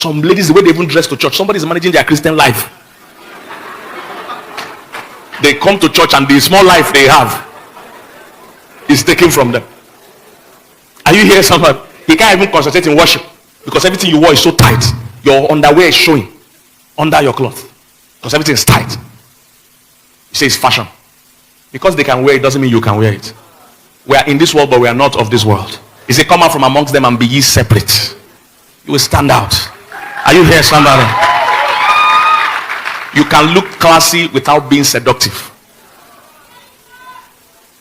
Some ladies, the way they even dress to church, somebody is managing their Christian life. They come to church and the small life they have is taken from them. Are you here, somebody? He can't even concentrate in worship because everything you wear is so tight. Your underwear is showing under your cloth because everything is tight. You say it's fashion. Because they can wear it doesn't mean you can wear it. We are in this world, but we are not of this world. He said, come out from amongst them and be ye separate. You will stand out. Are you here, somebody? You can look classy without being seductive.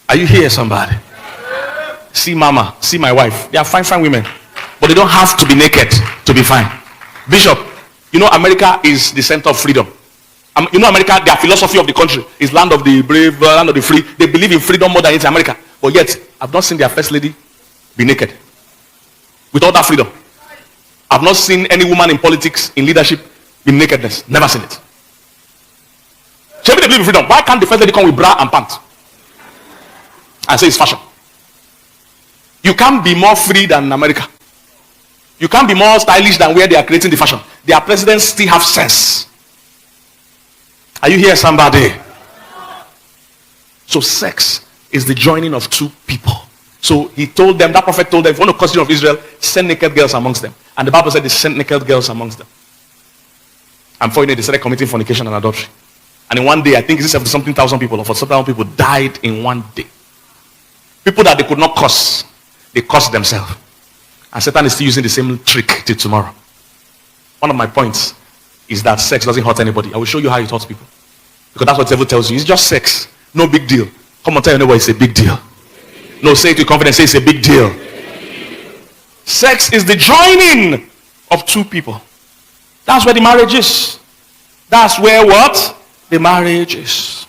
Are you here, somebody? See mama, see my wife. They are fine, fine women. But they don't have to be naked to be fine. Bishop, you know America is the center of freedom. You know America, their philosophy of the country is land of the brave, land of the free. They believe in freedom more than in America. But yet, I've not seen their first lady be naked. With all that freedom. I've not seen any woman in politics, in leadership, in nakedness. Never seen it. So if they believe in freedom, why can't the first lady come with bra and pants? And say it's fashion. You can't be more free than America. You can't be more stylish than where they are creating the fashion. Their presidents still have sense. Are you here, somebody? So sex is the joining of two people. So he told them, that prophet told them, if you want to cause children of Israel, send naked girls amongst them. And the Bible said they sent naked girls amongst them. And before you know, they started committing fornication and adultery. And in one day, I think it's 70-something thousand people, or 40,000 people died in one day. People that they could not curse, they cursed themselves. And Satan is still using the same trick till tomorrow. One of my points is that sex doesn't hurt anybody. I will show you how it hurts people. Because that's what the devil tells you. It's just sex. No big deal. Come on, tell your neighbor it's a big deal. No, say it with confidence. Say it's a big deal. Sex is the joining of two people. That's where the marriage is. That's where what? The marriage is.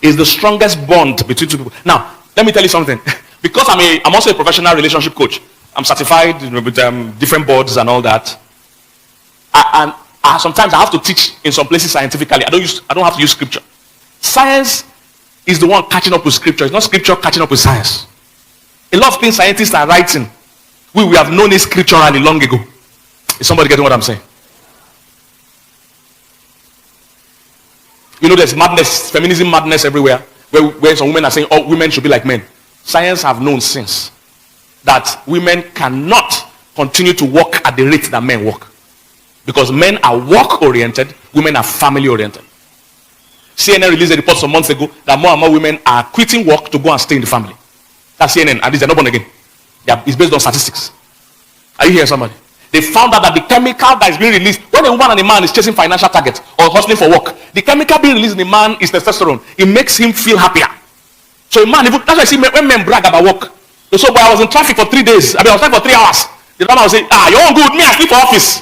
Is the strongest bond between two people. Now, let me tell you something. Because I'm also a professional relationship coach. I'm certified with different boards and all that. And sometimes I have to teach in some places scientifically. I don't have to use scripture. Science is the one catching up with scripture. It's not scripture catching up with science. A lot of things scientists are writing, we have known it scripturally long ago. Is somebody getting what I'm saying? You know, there's madness, feminism madness everywhere, where some women are saying, oh, women should be like men. Science have known since that women cannot continue to work at the rate that men work. Because men are work-oriented, women are family-oriented. CNN released a report some months ago that more and more women are quitting work to go and stay in the family. That's CNN, and these are not born again. It's based on statistics. Are you hearing somebody? They found out that the chemical that is being released, when a woman and a man is chasing financial targets or hustling for work, the chemical being released in a man is testosterone. It makes him feel happier. So a man, that's why I see when men brag about work. They say, boy, I was in traffic for 3 days. I was traffic for 3 hours. The man will say, you're all good. Me, I sleep for office.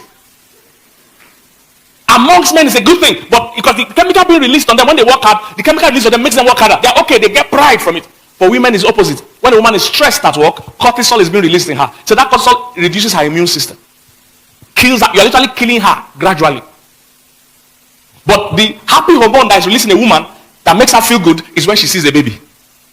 Amongst men is a good thing, but because the chemical being released on them when they work hard, the chemical released on them makes them work harder. They're okay, they get pride from it. For women, it's opposite. When a woman is stressed at work, cortisol is being released in her. So that cortisol reduces her immune system. Kills her. You're literally killing her gradually. But the happy hormone that is released in a woman that makes her feel good is when she sees a baby.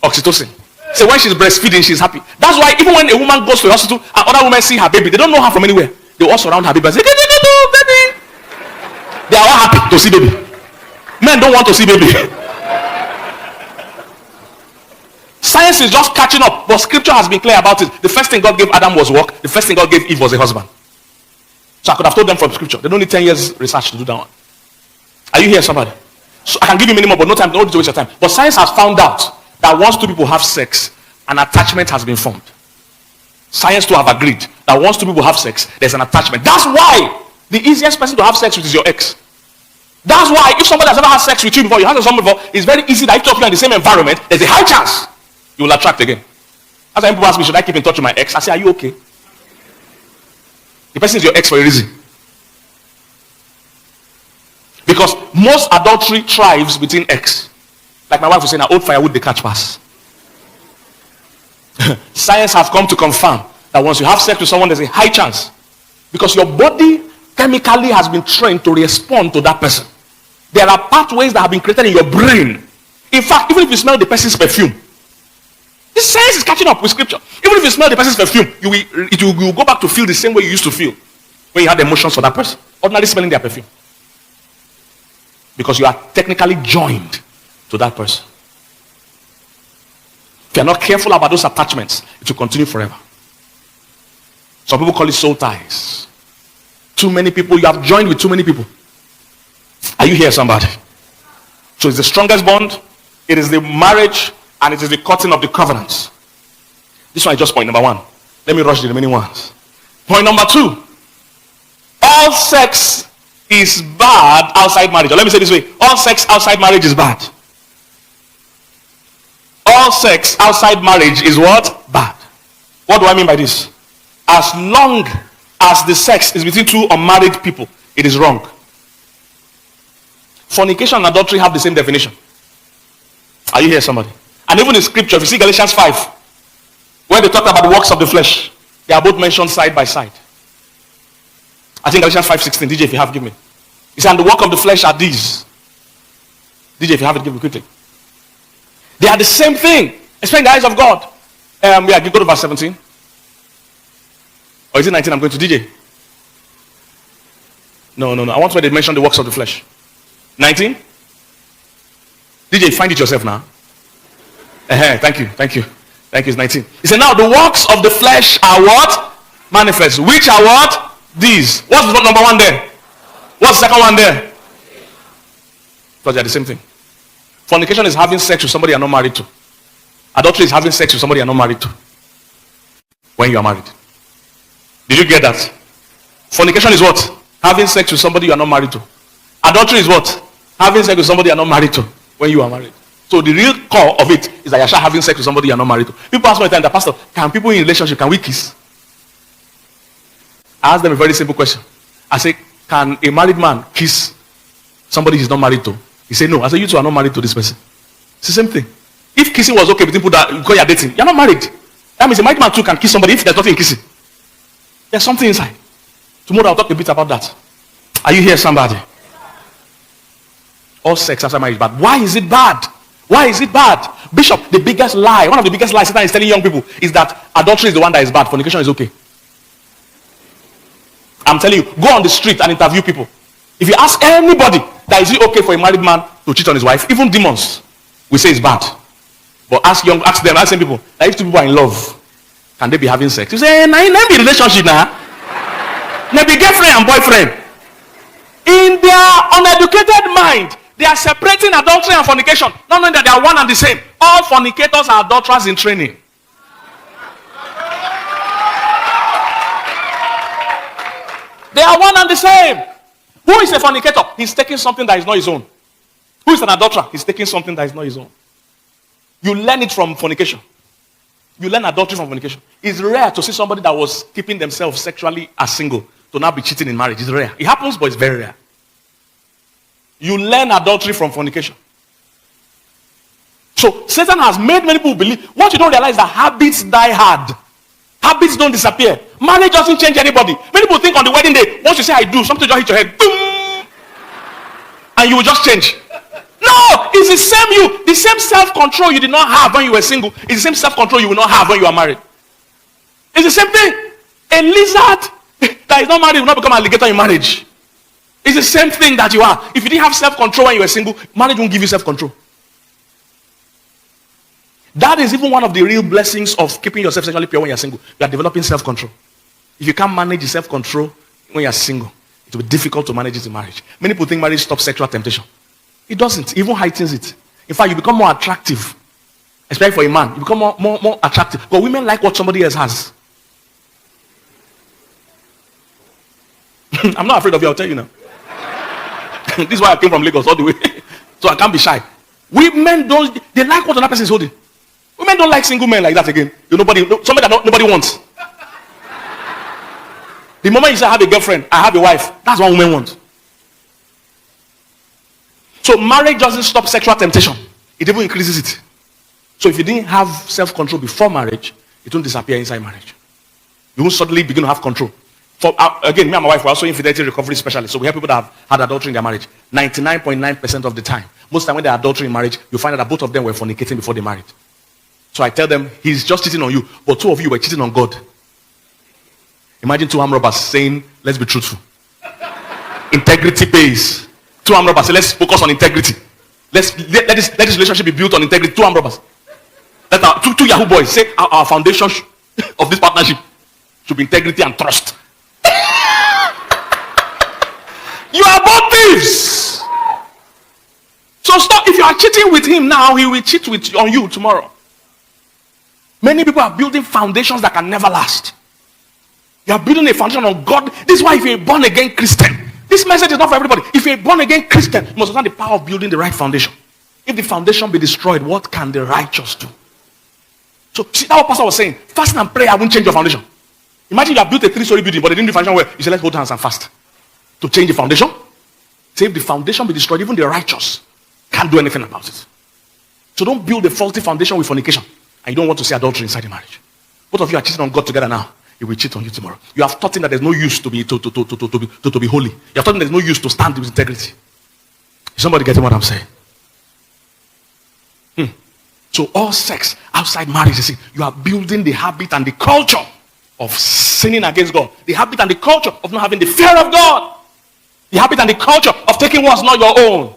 Oxytocin. So when she's breastfeeding, she's happy. That's why even when a woman goes to the hospital and other women see her baby, they don't know her from anywhere. They all surround her baby and say, baby. They are all happy to see baby. Men don't want to see baby. Science is just catching up, but scripture has been clear about it. The first thing God gave Adam was work. The first thing God gave Eve was a husband. So I could have told them from scripture. They don't need 10 years research to do that one. Are you here, somebody? So I can give you minimum, but no time, no need to waste your time. But science has found out that once two people have sex, an attachment has been formed. Science too have agreed that once two people have sex, there's an attachment. That's why the easiest person to have sex with is your ex. That's why if somebody has ever had sex with you before, you had someone before, it's very easy that if you are in the same environment, there's a high chance you will attract again. As people ask me, should I keep in touch with my ex? I say, are you okay? The person is your ex for a reason. Because most adultery thrives between ex. Like my wife was saying, old firewood they catch pass. Science has come to confirm that once you have sex with someone, there's a high chance. Because your body chemically has been trained to respond to that person. There are pathways that have been created in your brain. In fact, even if you smell the person's perfume, this science is catching up with scripture. Even if you smell the person's perfume, you will go back to feel the same way you used to feel. When you had emotions for that person, ordinarily smelling their perfume. Because you are technically joined to that person. If you're not careful about those attachments, it will continue forever. Some people call it soul ties. Too many people, you have joined with too many people. Are you here, somebody? So it's the strongest bond, it is the marriage, and it is the cutting of the covenants. This one is just point number one. Let me rush the remaining ones. Point number two. All sex is bad outside marriage. Or let me say this way. All sex outside marriage is bad. All sex outside marriage is what? Bad. What do I mean by this? As long as the sex is between two unmarried people, it is wrong. Fornication and adultery have the same definition. Are you here, somebody? And even in scripture, if you see Galatians 5, where they talk about the works of the flesh, they are both mentioned side by side. I think Galatians 5:16. DJ, if you have, give me. He said, and the work of the flesh are these. DJ, if you have it, give me quickly. They are the same thing, especially in the eyes of God. Yeah, you go to verse 17. Or is it 19? I'm going to DJ. No. I want where they mention the works of the flesh. 19? DJ, find it yourself now. Thank you. It's 19. He said, now the works of the flesh are what? Manifest. Which are what? These. What's the number one there? What's the second one there? Because they are the same thing. Fornication is having sex with somebody you're not married to. Adultery is having sex with somebody you're not married to. When you are married. Did you get that? Fornication is what? Having sex with somebody you are not married to. Adultery is what? Having sex with somebody you are not married to. When you are married. So the real core of it is that you're having sex with somebody you're not married to. People ask me all the time, the pastor, can people in relationship, can we kiss? I ask them a very simple question. I say, can a married man kiss somebody he's not married to? He say, no. I say, you two are not married to this person. It's the same thing. If kissing was okay between people that because you're dating, you're not married. That means a married man too can kiss somebody if there's nothing in kissing. There's something inside. Tomorrow I'll talk a bit about that. Are you here, somebody? All sex after marriage is bad. Why is it bad? Why is it bad? Bishop, the biggest lie, one of the biggest lies Satan is telling young people is that adultery is the one that is bad. Fornication is okay. I'm telling you, go on the street and interview people. If you ask anybody that is it okay for a married man to cheat on his wife, even demons will say it's bad. But ask same people, that if two people are in love, can they be having sex? You say, nah, it be relationship now. Nah, be girlfriend and boyfriend. In their uneducated mind, they are separating adultery and fornication, not knowing that they are one and the same. All fornicators are adulterers in training. They are one and the same. Who is a fornicator? He's taking something that is not his own. Who is an adulterer? He's taking something that is not his own. You learn it from fornication. You learn adultery from fornication. It's rare to see somebody that was keeping themselves sexually as single to now be cheating in marriage. It's rare. It happens, but it's very rare. You learn adultery from fornication. So Satan has made many people believe. What you don't realize is that habits die hard. Habits don't disappear. Marriage doesn't change anybody. Many people think on the wedding day, once you say I do, something just hit your head. Boom, and you will just change. No, it's the same you. The same self-control you did not have when you were single is the same self-control you will not have when you are married. It's the same thing. A lizard that is not married will not become an alligator in marriage. It's the same thing that you are. If you didn't have self-control when you were single, marriage won't give you self-control. That is even one of the real blessings of keeping yourself sexually pure when you're single. You are developing self-control. If you can't manage self-control when you're single, it will be difficult to manage it in marriage. Many people think marriage stops sexual temptation. It doesn't. It even heightens it. In fact, you become more attractive. Especially for a man. You become more attractive. But women like what somebody else has. I'm not afraid of you, I'll tell you now. This is why I came from Lagos all the way. So I can't be shy. Women they like what another person is holding. Women don't like single men like that again. Somebody that nobody wants. The moment you say I have a girlfriend, I have a wife, that's what women want. So marriage doesn't stop sexual temptation. It even increases it. So if you didn't have self-control before marriage, it won't disappear inside marriage. You won't suddenly begin to have control. Again, me and my wife were also infidelity recovery specialists. So we help people that have had adultery in their marriage. 99.9% of the time. Most time when they're adultery in marriage, you find out that both of them were fornicating before they married. So I tell them, he's just cheating on you, but two of you were cheating on God. Imagine two armed robbers saying, let's be truthful. Integrity pays. Two armed robbers say, let's focus on integrity. Let this relationship be built on integrity. Two armed robbers. Two Yahoo boys say our foundation of this partnership should be integrity and trust. You are both thieves. So stop. If you are cheating with him now, he will cheat on you tomorrow. Many people are building foundations that can never last. You are building a foundation on God. This is why if you're a born again Christian, this message is not for everybody. If you're a born again Christian, you must understand the power of building the right foundation. If the foundation be destroyed, what can the righteous do? So see that what Pastor was saying. Fasting and prayer won't change your foundation. Imagine you have built a 3-story building, but they didn't do the foundation well. You say, let's hold hands and fast. To change the foundation. Say if the foundation be destroyed, even the righteous can't do anything about it. So don't build a faulty foundation with fornication. And you don't want to see adultery inside the marriage. Both of you are cheating on God together now. He will cheat on you tomorrow. You have taught him that there's no use to be holy. You have taught him there's no use to stand with integrity. Is somebody getting what I'm saying? So all sex outside marriage, you see, you are building the habit and the culture of sinning against God. The habit and the culture of not having the fear of God. The habit and the culture of taking what's not your own.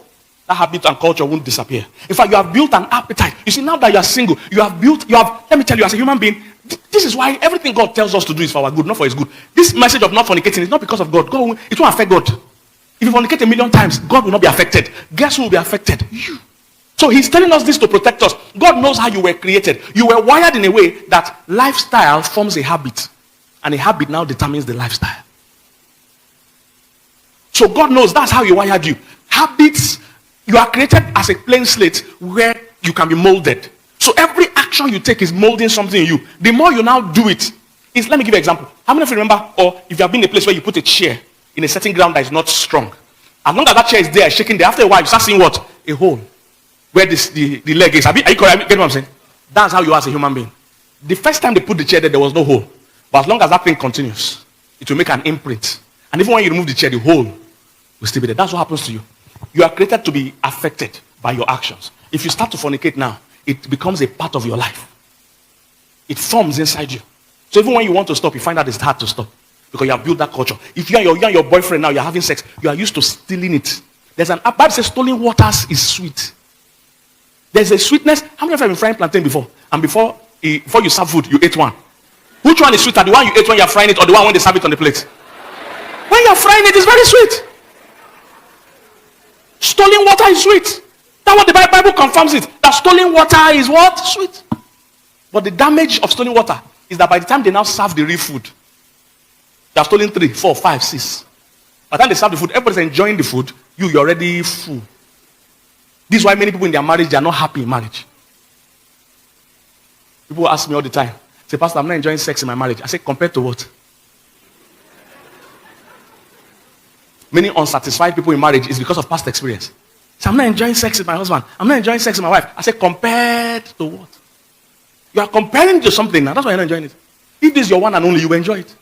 That habit and culture won't disappear. In fact, you have built an appetite. You see, now that you are single, let me tell you, as a human being, this is why everything God tells us to do is for our good, not for his good. This message of not fornicating is not because of God. It won't affect God. If you fornicate 1,000,000 times, God will not be affected. Guess who will be affected? You. So he's telling us this to protect us. God knows how you were created. You were wired in a way that lifestyle forms a habit. And a habit now determines the lifestyle. So God knows that's how he wired you. Habits, you are created as a plain slate where you can be molded. So every action you take is molding something in you. The more you now do it, let me give you an example. How many of you remember, or if you have been in a place where you put a chair in a certain ground that is not strong, as long as that chair is there, shaking there, after a while you start seeing what? A hole. Where the leg is. Are you correct? Get what I'm saying? That's how you are as a human being. The first time they put the chair there was no hole. But as long as that thing continues, it will make an imprint. And even when you remove the chair, the hole will still be there. That's what happens to you. You are created to be affected by your actions. If you start to fornicate now, it becomes a part of your life. It forms inside you. So even when you want to stop, you find out it's hard to stop. Because you have built that culture. If you and your boyfriend now, you're having sex, you are used to stealing it. There's an Bible says stolen waters is sweet. There's a sweetness. How many of you have been frying plantain before? And before you serve food, you ate one. Which one is sweeter? The one you ate when you're frying it, or the one when they serve it on the plate? When you're frying it, it's very sweet. Stolen water is sweet. That's what the Bible confirms it. That stolen water is what? Sweet. But the damage of stolen water is that by the time they now serve the real food, they have stolen 3, 4, 5, 6. By the time they serve the food, everybody's enjoying the food. You're already full. This is why many people in their marriage, they are not happy in marriage. People ask me all the time, say, Pastor, I'm not enjoying sex in my marriage. I say, compared to what? Many unsatisfied people in marriage is because of past experience. So I'm not enjoying sex with my husband. I'm not enjoying sex with my wife. I say, compared to what? You are comparing to something now. That's why you're not enjoying it. If this is your one and only, you will enjoy it.